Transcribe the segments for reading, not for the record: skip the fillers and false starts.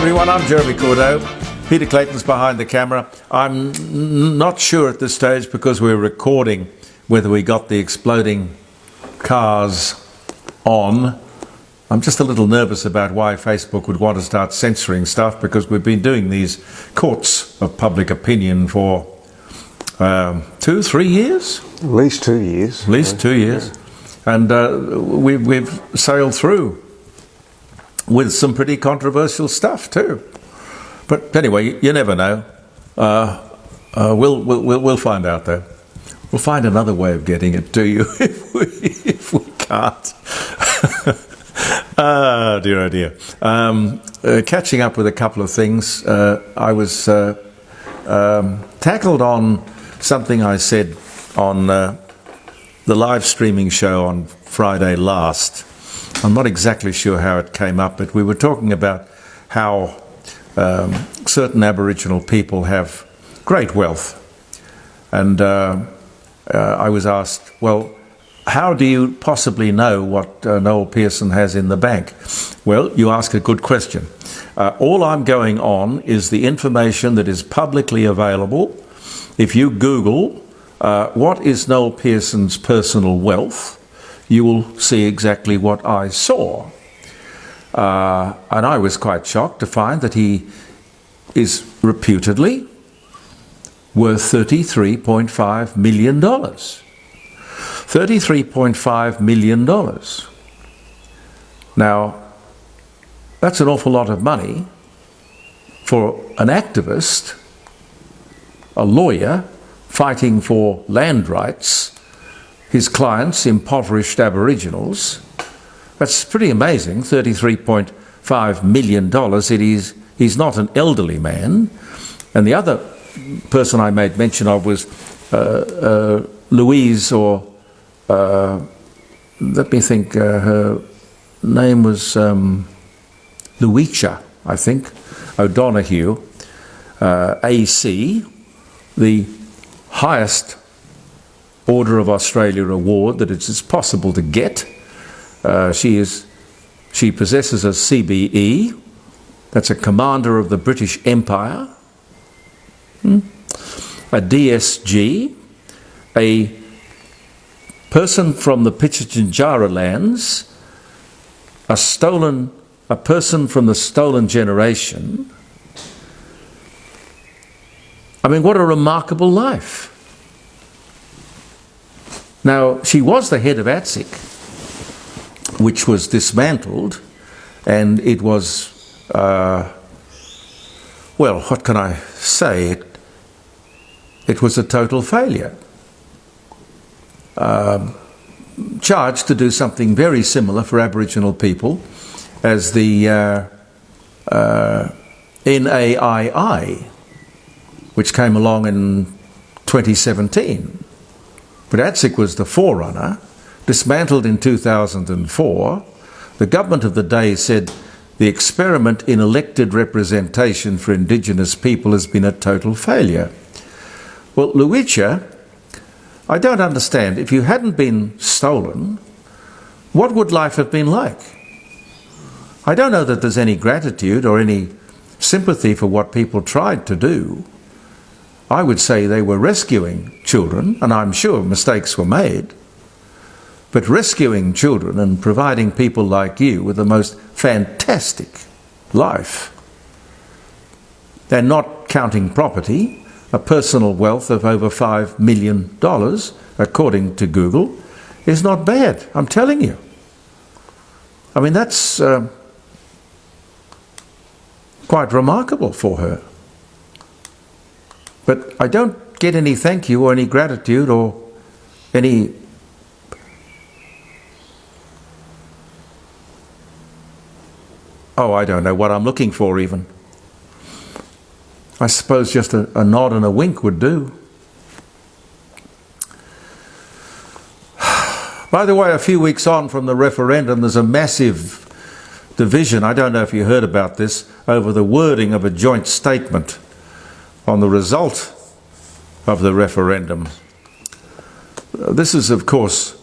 everyone, I'm Jeremy Cordeaux. Peter Clayton's behind the camera. I'm not sure at this stage, because we're recording, whether we got the exploding cars on. I'm just a little nervous about why Facebook would want to start censoring stuff, because we've been doing these courts of public opinion for 2-3 years? At least 2 years. At least 2 years. Yeah. And we've sailed through with some pretty controversial stuff too. But anyway, you never know. We'll find out though. We'll find another way of getting it to you if we can't. Oh dear. Catching up with a couple of things. I was tackled on something I said on the live streaming show on Friday last. I'm not exactly sure how it came up, but we were talking about how certain Aboriginal people have great wealth. And I was asked, well, how do you possibly know what Noel Pearson has in the bank? Well, you ask a good question. All I'm going on is the information that is publicly available. If you Google what is Noel Pearson's personal wealth, you will see exactly what I saw. And I was quite shocked to find that he is reputedly worth $33.5 million. $33.5 million. Now, that's an awful lot of money for an activist, a lawyer, fighting for land rights, his clients, impoverished Aboriginals. That's pretty amazing, $33.5 million. He's not an elderly man. And the other person I made mention of was Louise, or let me think, her name was Louisa, I think, O'Donoghue, AC, the highest Order of Australia award that it's possible to get. She possesses a CBE, that's a Commander of the British Empire, a DSG, a person from the Pitjantjatjara lands, a person from the stolen generation. I mean, what a remarkable life. Now, she was the head of ATSIC, which was dismantled, and it was, well, what can I say? It was a total failure. Charged to do something very similar for Aboriginal people as the NAII, which came along in 2017. But ATSIC was the forerunner, dismantled in 2004. The government of the day said the experiment in elected representation for Indigenous people has been a total failure. Well, Luicha, I don't understand. If you hadn't been stolen, what would life have been like? I don't know that there's any gratitude or any sympathy for what people tried to do. I would say they were rescuing children, and I'm sure mistakes were made, but rescuing children and providing people like you with the most fantastic life. They're not counting property, a personal wealth of over $5 million, according to Google, is not bad, I'm telling you. I mean, that's quite remarkable for her. But I don't get any thank you or any gratitude or any I don't know what I'm looking for even. I suppose just a nod and a wink would do. By the way, a few weeks on from the referendum, there's a massive division, I don't know if you heard about this, over the wording of a joint statement on the result of the referendum. This is, of course,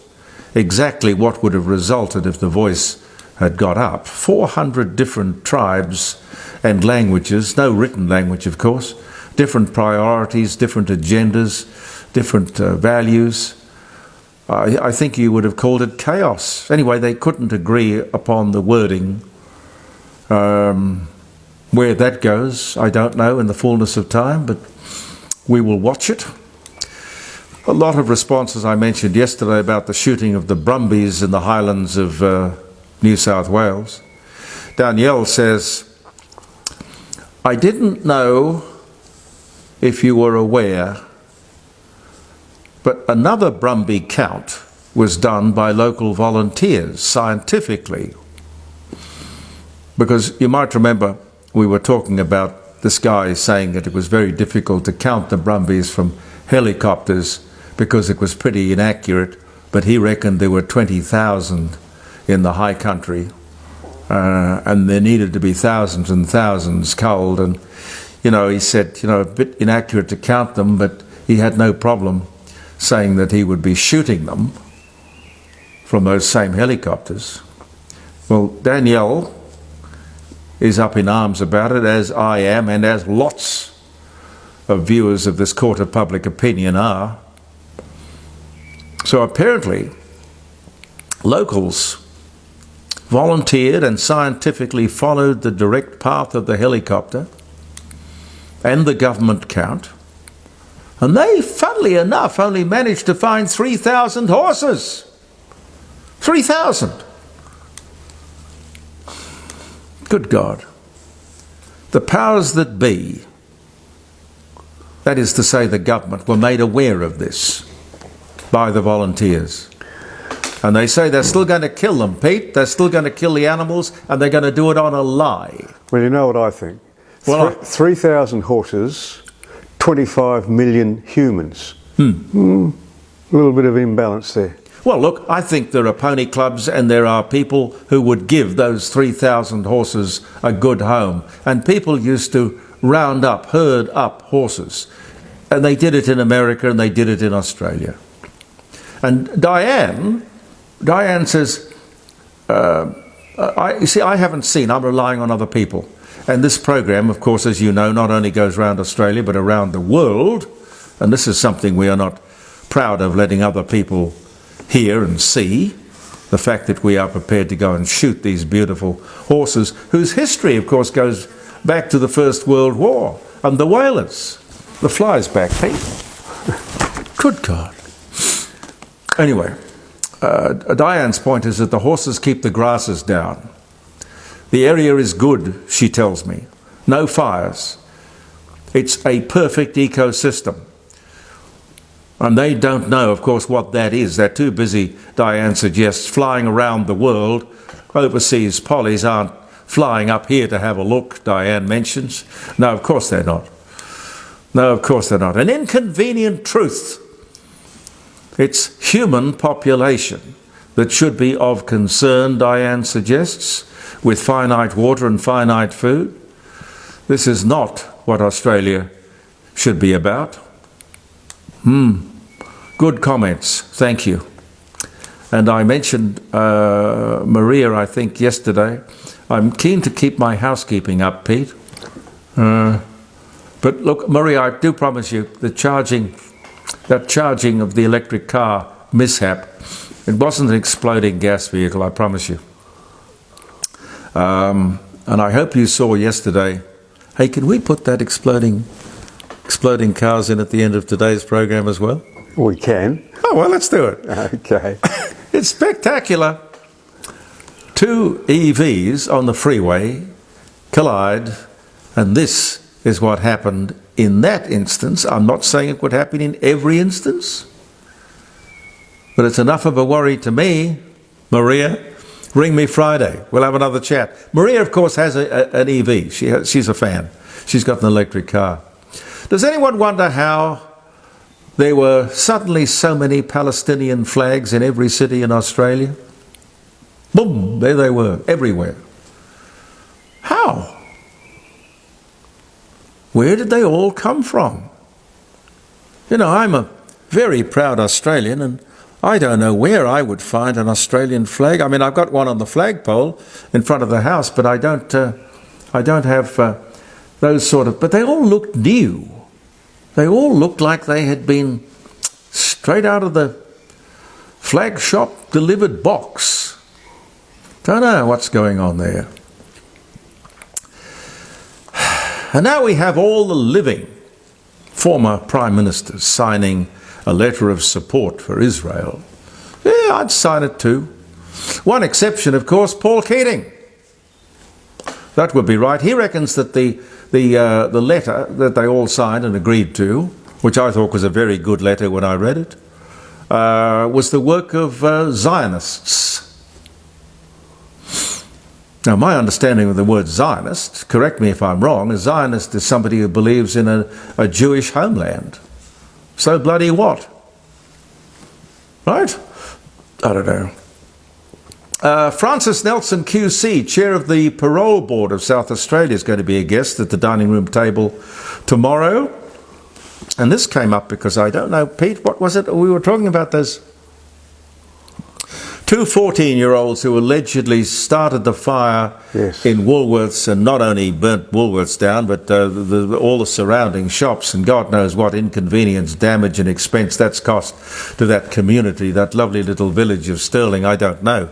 exactly what would have resulted if the Voice had got up, 400 different tribes and languages, no written language of course, different priorities, different agendas, different values. I think you would have called it chaos. Anyway, they couldn't agree upon the wording. Where that goes, I don't know in the fullness of time, but we will watch it. A lot of responses I mentioned yesterday about the shooting of the Brumbies in the highlands of New South Wales. Danielle says, I didn't know if you were aware, but another Brumby count was done by local volunteers scientifically. Because you might remember we were talking about this guy saying that it was very difficult to count the Brumbies from helicopters because it was pretty inaccurate, but he reckoned there were 20,000 in the high country, and there needed to be thousands and thousands culled. And, he said, a bit inaccurate to count them, but he had no problem saying that he would be shooting them from those same helicopters. Well, Danielle is up in arms about it, as I am, and as lots of viewers of this court of public opinion are. So apparently, locals volunteered and scientifically followed the direct path of the helicopter and the government count, and they, funnily enough, only managed to find 3,000 horses. 3,000! Good God. The powers that be, that is to say the government, were made aware of this by the volunteers. And they say they're still going to kill them, Pete. They're still going to kill the animals, and they're going to do it on a lie. Well, you know what I think? Well, 3,000 horses, 25 million humans. A little bit of imbalance there. Well, look, I think there are pony clubs and there are people who would give those 3,000 horses a good home. And people used to herd up horses. And they did it in America and they did it in Australia. And Diane says, I haven't seen, I'm relying on other people. And this program, of course, as you know, not only goes around Australia, but around the world. And this is something we are not proud of, letting other people hear and see, the fact that we are prepared to go and shoot these beautiful horses, whose history, of course, goes back to the First World War and the whalers. The fly's back, Pete. Good God. Anyway, Diane's point is that the horses keep the grasses down. The area is good, she tells me. No fires. It's a perfect ecosystem. And they don't know, of course, what that is. They're too busy, Diane suggests, flying around the world. Overseas pollies aren't flying up here to have a look, Diane mentions. No, of course they're not. No, of course they're not. An inconvenient truth. It's human population that should be of concern, Diane suggests, with finite water and finite food. This is not what Australia should be about. Good comments, thank you. And I mentioned Maria, I think, yesterday. I'm keen to keep my housekeeping up, Pete. But look, Maria, I do promise you, that charging of the electric car mishap, it wasn't an exploding gas vehicle, I promise you. And I hope you saw yesterday, hey, can we put that exploding cars in at the end of today's program as well? We can. Oh, well, let's do it. Okay. It's spectacular. Two EVs on the freeway collide, and this is what happened in that instance. I'm not saying it would happen in every instance, but it's enough of a worry to me. Maria, ring me Friday. We'll have another chat. Maria, of course, has an EV. She's a fan. She's got an electric car. Does anyone wonder how there were suddenly so many Palestinian flags in every city in Australia? Boom, there they were, everywhere. How? Where did they all come from? You know, I'm a very proud Australian, and I don't know where I would find an Australian flag. I mean, I've got one on the flagpole in front of the house, but I don't have those sort of. But they all looked new. They all looked like they had been straight out of the flag shop delivered box. Don't know what's going on there. And now we have all the living former prime ministers signing a letter of support for Israel. Yeah, I'd sign it too. One exception, of course, Paul Keating. That would be right. He reckons that the letter that they all signed and agreed to, which I thought was a very good letter when I read it, was the work of Zionists. Now, my understanding of the word Zionist, correct me if I'm wrong, is Zionist is somebody who believes in a Jewish homeland. So bloody what? Right? I don't know. Francis Nelson QC, chair of the Parole Board of South Australia, is going to be a guest at the dining room table tomorrow. And this came up because I don't know, Pete, what was it? We were talking about those two 14-year-olds who allegedly started the fire in Woolworths and not only burnt Woolworths down, but all the surrounding shops, and God knows what inconvenience, damage and expense that's cost to that community, that lovely little village of Stirling, I don't know.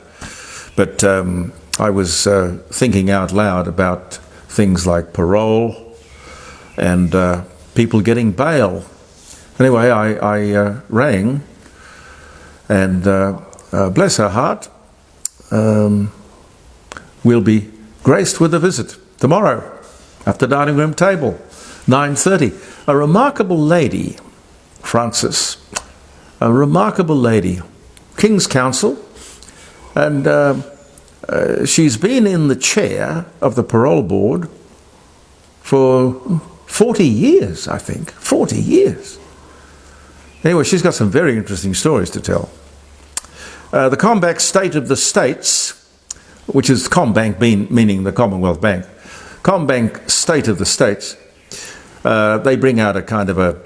But I was thinking out loud about things like parole and people getting bail. Anyway, I rang and bless her heart, we'll be graced with a visit tomorrow at the dining room table, 9:30. A remarkable lady, Frances, a remarkable lady, King's Counsel, and she's been in the chair of the parole board for 40 years, I think, 40 years. Anyway, she's got some very interesting stories to tell. The CommBank State of the States, which is CommBank meaning the Commonwealth Bank, CommBank State of the States, they bring out a kind of a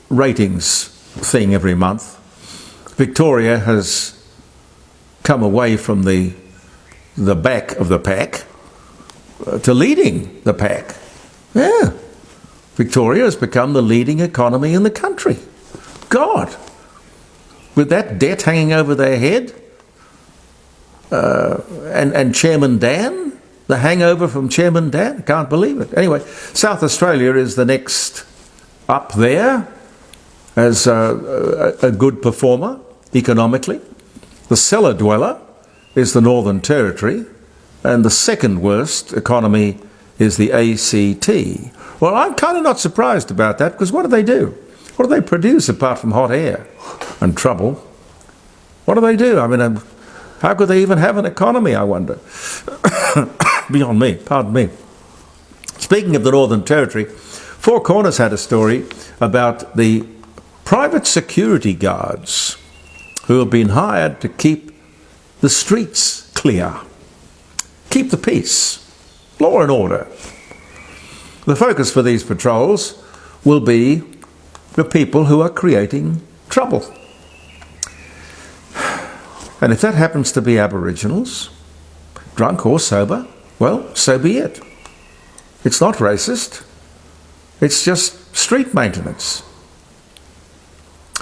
ratings thing every month. Victoria has come away from the back of the pack to leading the pack. Yeah. Victoria has become the leading economy in the country. God! With that debt hanging over their head, and Chairman Dan, the hangover from Chairman Dan, I can't believe it. Anyway, South Australia is the next up there as a good performer economically. The cellar dweller is the Northern Territory, and the second worst economy is the ACT. Well, I'm kind of not surprised about that, because what do they do? What do they produce apart from hot air and trouble? What do they do? I mean, how could they even have an economy, I wonder? Beyond me, pardon me. Speaking of the Northern Territory, Four Corners had a story about the private security guards who have been hired to keep the streets clear, keep the peace, law and order. The focus for these patrols will be the people who are creating trouble. And if that happens to be Aboriginals, drunk or sober, well, so be it. It's not racist. It's just street maintenance.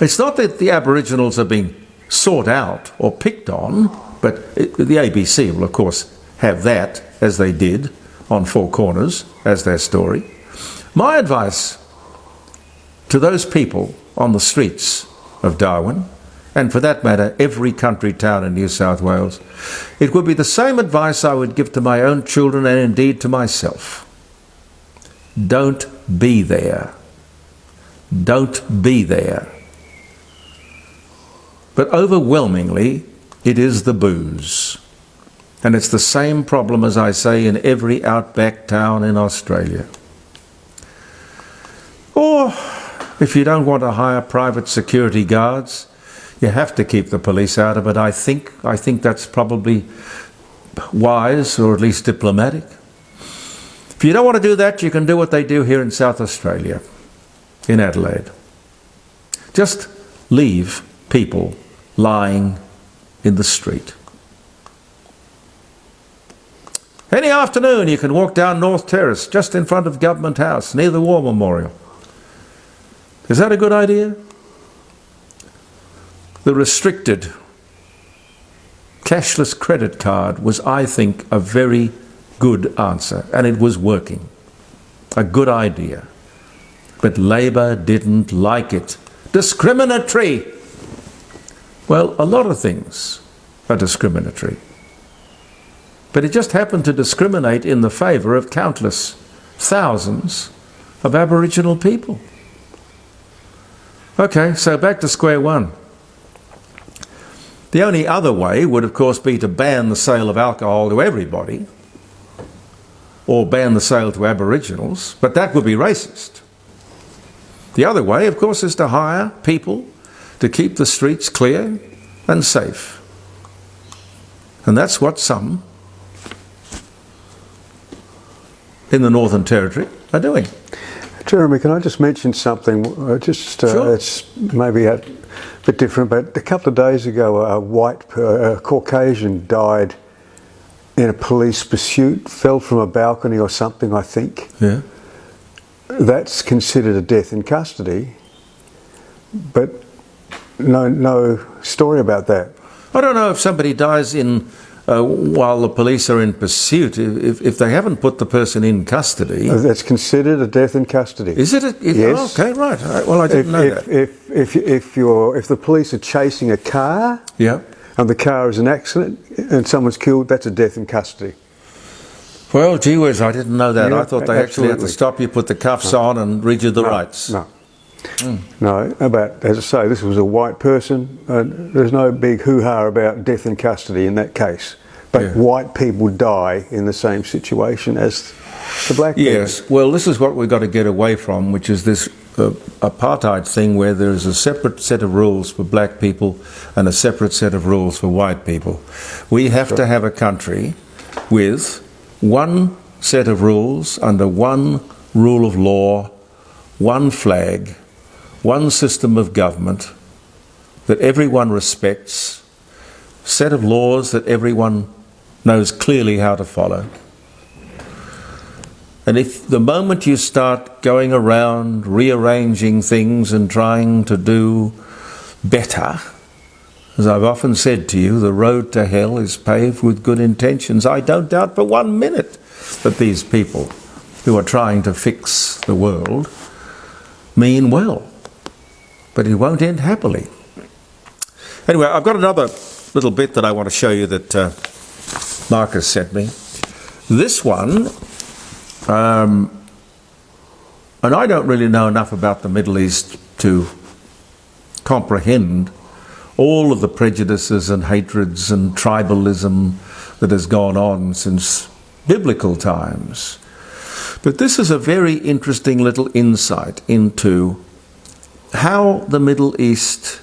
It's not that the Aboriginals are being sought out or picked on, but the ABC will, of course, have that, as they did on Four Corners, as their story. My advice to those people on the streets of Darwin, and for that matter, every country town in New South Wales, it would be the same advice I would give to my own children and indeed to myself. Don't be there. Don't be there. But overwhelmingly, it is the booze. And it's the same problem, as I say, in every outback town in Australia. Or, if you don't want to hire private security guards, you have to keep the police out of it. I think that's probably wise, or at least diplomatic. If you don't want to do that, you can do what they do here in South Australia, in Adelaide. Just leave people lying in the street. Any afternoon you can walk down North Terrace just in front of Government House near the War Memorial. Is that a good idea? The restricted cashless credit card was, I think, a very good answer, and it was working. A good idea. But Labor didn't like it. Discriminatory! Well, a lot of things are discriminatory. But it just happened to discriminate in the favour of countless thousands of Aboriginal people. Okay, so back to square one. The only other way would, of course, be to ban the sale of alcohol to everybody, or ban the sale to Aboriginals, but that would be racist. The other way, of course, is to hire people to keep the streets clear and safe. And that's what some in the Northern Territory are doing. Jeremy, can I just mention something? Sure. It's maybe a bit different, but a couple of days ago a Caucasian died in a police pursuit, fell from a balcony or something, I think. Yeah. That's considered a death in custody, but no story about that. I don't know if somebody dies while the police are in pursuit, if they haven't put the person in custody. That's considered a death in custody. Is it? Yes. Oh, okay, right. Well, I didn't know that. If the police are chasing a car, Yeah. and the car is an accident and someone's killed, that's a death in custody. Well, gee whiz, I didn't know that. Yeah, I thought they actually had to absolutely. stop you, put the cuffs on and read you the rights. No, but as I say, this was a white person. There's no big hoo-ha about death in custody in that case. But Yeah. white people die in the same situation as the black people. Yes, well, this is what we've got to get away from, which is this apartheid thing where there is a separate set of rules for black people and a separate set of rules for white people. We have to have a country with one set of rules under one rule of law, one flag, one system of government that everyone respects, set of laws that everyone knows clearly how to follow. And if the moment you start going around rearranging things and trying to do better, as I've often said to you, the road to hell is paved with good intentions. I don't doubt for 1 minute that these people who are trying to fix the world mean well, but it won't end happily. Anyway, I've got another little bit that I want to show you that Marcus sent me. This one, and I don't really know enough about the Middle East to comprehend all of the prejudices and hatreds and tribalism that has gone on since biblical times. But this is a very interesting little insight into how the Middle East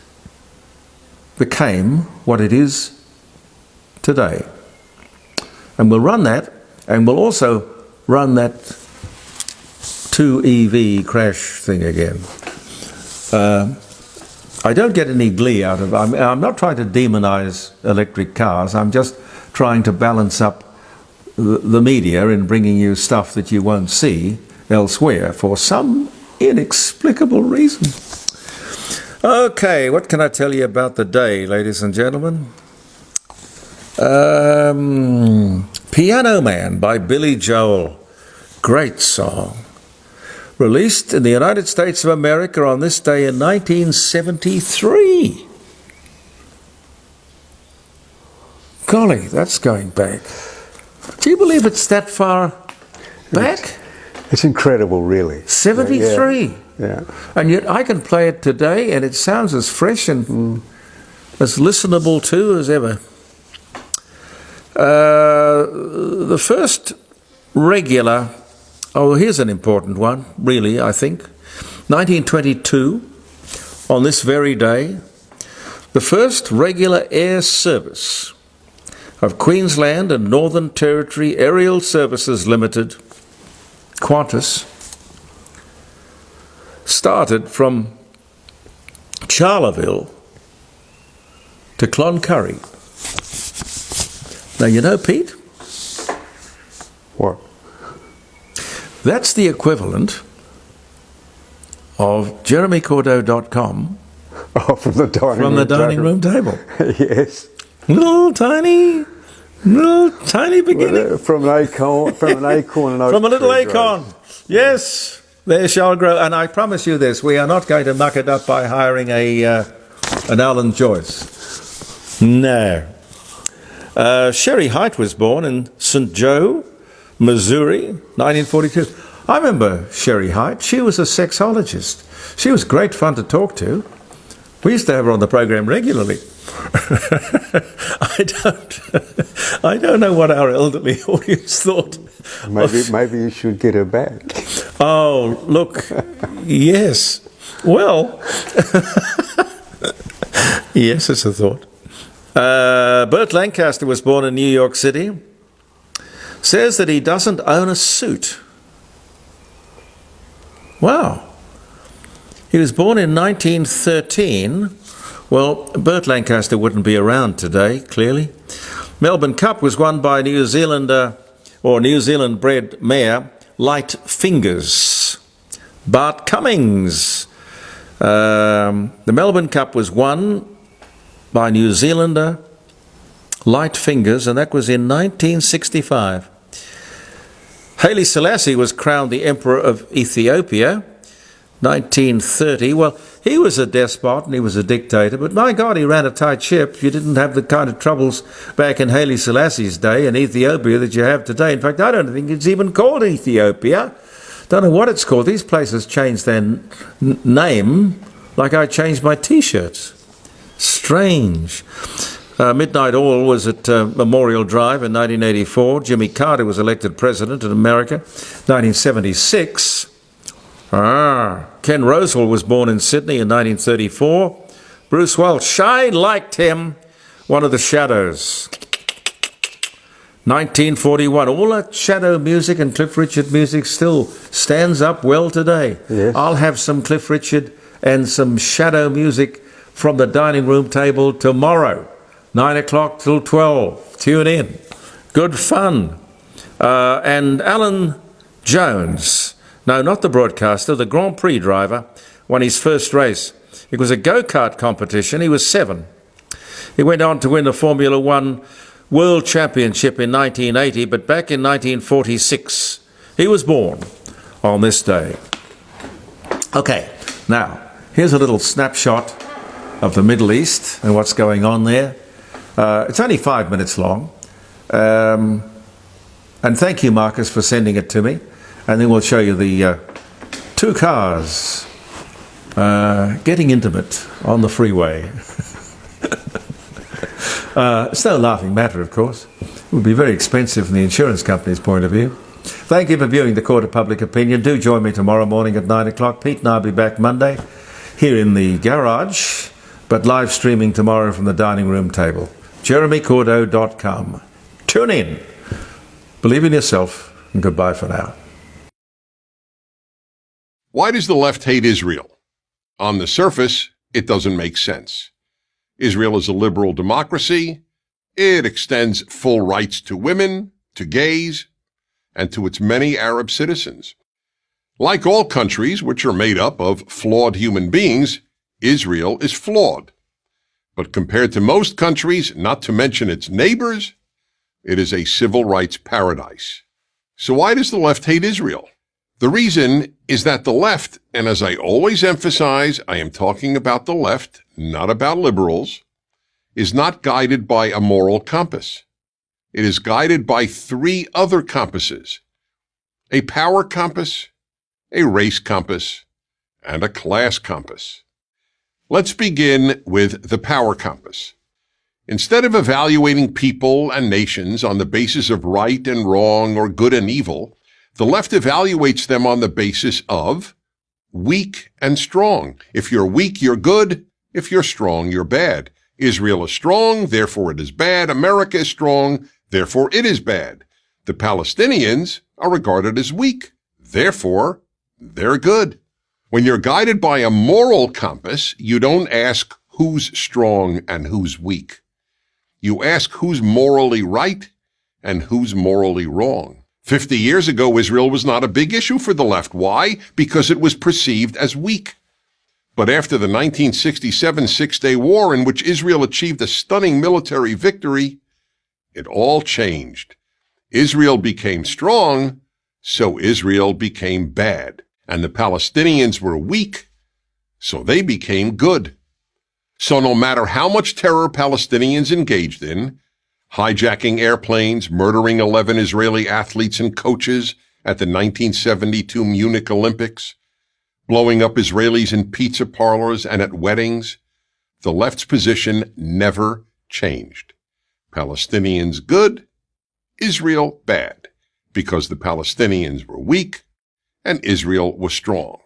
became what it is today. And we'll run that, and we'll also run that 2EV crash thing again. I don't get any glee out of it. I'm not trying to demonize electric cars. I'm just trying to balance up the media in bringing you stuff that you won't see elsewhere for some inexplicable reason. Okay, what can I tell you about the day, ladies and gentlemen? Piano Man by Billy Joel. Great song. Released in the United States of America on this day in 1973. Golly, that's going back. Do you believe it's that far back? It's incredible, really. 73. Yeah. And yet I can play it today and it sounds as fresh and as listenable to as ever. The first regular, here's an important one, really, I think. 1922, on this very day, the first regular air service of Queensland and Northern Territory Aerial Services Limited, Qantas, started from Charleville to Cloncurry. Now, you know, Pete, What? that's the equivalent of jeremycordeaux.com Oh, from the dining from room the dining room table. Yes. Little tiny beginning. From an acorn, from an acorn and oak From a little tree acorn. grows. Yes, there shall grow. And I promise you this, we are not going to muck it up by hiring an Alan Joyce. No. Sherry Height was born in St. Joe, Missouri, 1942. I remember Sherry Height. She was a sexologist. She was great fun to talk to. We used to have her on the program regularly. I don't know what our elderly audience thought. Maybe you should get her back. Oh, look, yes. Well, yes, it's a thought. Burt Lancaster was born in New York City. Says that he doesn't own a suit. Wow. He was born in 1913. Well, Burt Lancaster wouldn't be around today, clearly. Melbourne Cup was won by New Zealander, or New Zealand-bred mare, Light Fingers. Bart Cummings. The Melbourne Cup was won by New Zealander, Light Fingers, and that was in 1965. Haile Selassie was crowned the Emperor of Ethiopia, 1930. Well, he was a despot and he was a dictator, but my God, he ran a tight ship. You didn't have the kind of troubles back in Haile Selassie's day in Ethiopia that you have today. In fact, I don't think it's even called Ethiopia. Don't know what it's called. These places changed their name like I changed my T-shirts. Strange. Midnight Oil was at Memorial Drive in 1984. Jimmy Carter was elected president in America, 1976. Ken Rosewell was born in Sydney in 1934. Bruce Welch, I liked him. One of the Shadows. 1941. All that Shadow music and Cliff Richard music still stands up well today. Yes. I'll have some Cliff Richard and some Shadow music from the dining room table tomorrow, 9 o'clock till 12. Tune in. Good fun. And Alan Jones, no, not the broadcaster, the Grand Prix driver, won his first race. It was a go-kart competition. He was 7. He went on to win the Formula One World Championship in 1980, but back in 1946, he was born on this day. Okay, now, here's a little snapshot of the Middle East and what's going on there. It's only 5 minutes long. And thank you, Marcus, for sending it to me. And then we'll show you the 2 cars getting intimate on the freeway. It's no laughing matter, of course. It would be very expensive from the insurance company's point of view. Thank you for viewing the Court of Public Opinion. Do join me tomorrow morning at 9 o'clock. Pete and I will be back Monday here in the garage, but live streaming tomorrow from the dining room table. jeremycordeaux.com. Tune in. Believe in yourself, and goodbye for now. Why does the left hate Israel? On the surface, it doesn't make sense. Israel is a liberal democracy. It extends full rights to women, to gays, and to its many Arab citizens. Like all countries, which are made up of flawed human beings, Israel is flawed. But compared to most countries, not to mention its neighbors, it is a civil rights paradise. So why does the left hate Israel? The reason is that the left, and as I always emphasize, I am talking about the left, not about liberals, is not guided by a moral compass. It is guided by 3 other compasses: a power compass, a race compass, and a class compass. Let's begin with the power compass. Instead of evaluating people and nations on the basis of right and wrong or good and evil, the left evaluates them on the basis of weak and strong. If you're weak, you're good. If you're strong, you're bad. Israel is strong, therefore it is bad. America is strong, therefore it is bad. The Palestinians are regarded as weak, therefore they're good. When you're guided by a moral compass, you don't ask who's strong and who's weak. You ask who's morally right and who's morally wrong. 50 years ago, Israel was not a big issue for the left. Why? Because it was perceived as weak. But after the 1967 Six-Day War, in which Israel achieved a stunning military victory, it all changed. Israel became strong, so Israel became bad. And the Palestinians were weak, so they became good. So no matter how much terror Palestinians engaged in, hijacking airplanes, murdering 11 Israeli athletes and coaches at the 1972 Munich Olympics, blowing up Israelis in pizza parlors and at weddings, the left's position never changed. Palestinians good, Israel bad, because the Palestinians were weak and Israel was strong.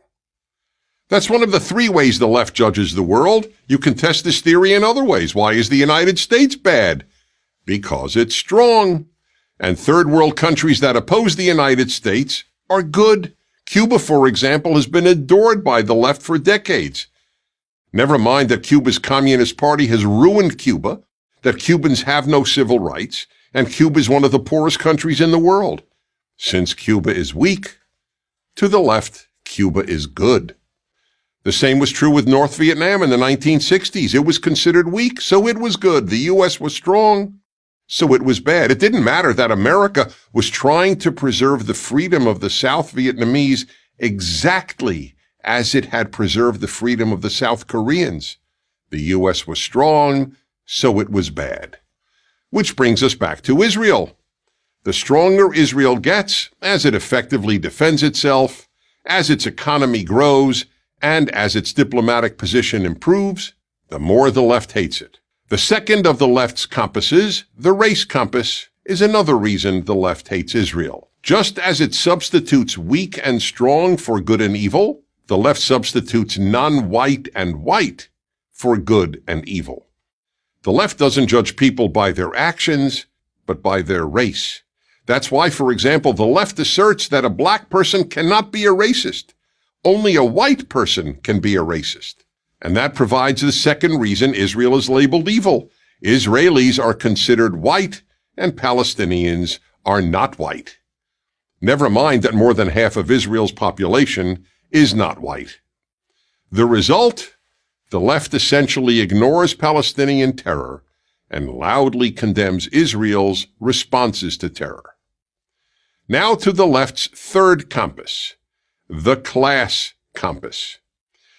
That's one of the three ways the left judges the world. You can test this theory in other ways. Why is the United States bad? Because it's strong. And third world countries that oppose the United States are good. Cuba, for example, has been adored by the left for decades. Never mind that Cuba's Communist Party has ruined Cuba, that Cubans have no civil rights, and Cuba is one of the poorest countries in the world. Since Cuba is weak, to the left, Cuba is good. The same was true with North Vietnam in the 1960s. It was considered weak, so it was good. The U.S. was strong, so it was bad. It didn't matter that America was trying to preserve the freedom of the South Vietnamese exactly as it had preserved the freedom of the South Koreans. The U.S. was strong, so it was bad. Which brings us back to Israel. The stronger Israel gets, as it effectively defends itself, as its economy grows, and as its diplomatic position improves, the more the left hates it. The second of the left's compasses, the race compass, is another reason the left hates Israel. Just as it substitutes weak and strong for good and evil, the left substitutes non-white and white for good and evil. The left doesn't judge people by their actions, but by their race. That's why, for example, the left asserts that a black person cannot be a racist. Only a white person can be a racist. And that provides the second reason Israel is labeled evil. Israelis are considered white, and Palestinians are not white. Never mind that more than half of Israel's population is not white. The result? The left essentially ignores Palestinian terror and loudly condemns Israel's responses to terror. Now to the left's third compass, the class compass.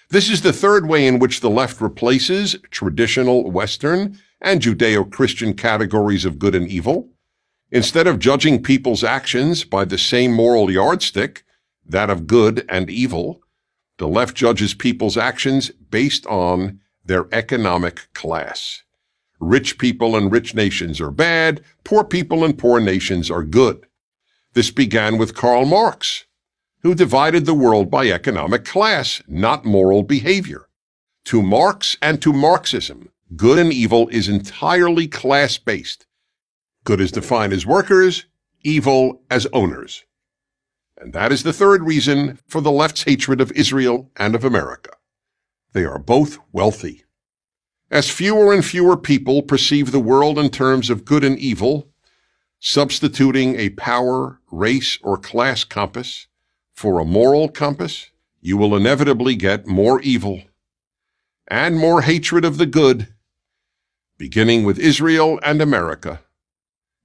This is the third way in which the left replaces traditional Western and Judeo-Christian categories of good and evil. Instead of judging people's actions by the same moral yardstick, that of good and evil, the left judges people's actions based on their economic class. Rich people and rich nations are bad, poor people and poor nations are good. This began with Karl Marx, who divided the world by economic class, not moral behavior. To Marx and to Marxism, good and evil is entirely class-based. Good is defined as workers, evil as owners. And that is the third reason for the left's hatred of Israel and of America. They are both wealthy. As fewer and fewer people perceive the world in terms of good and evil, substituting a power, race, or class compass for a moral compass, you will inevitably get more evil and more hatred of the good, beginning with Israel and America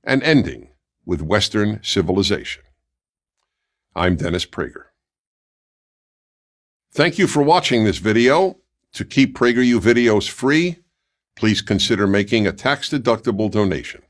and ending with Western civilization. I'm Dennis Prager. Thank you for watching this video. To keep PragerU videos free, please consider making a tax-deductible donation.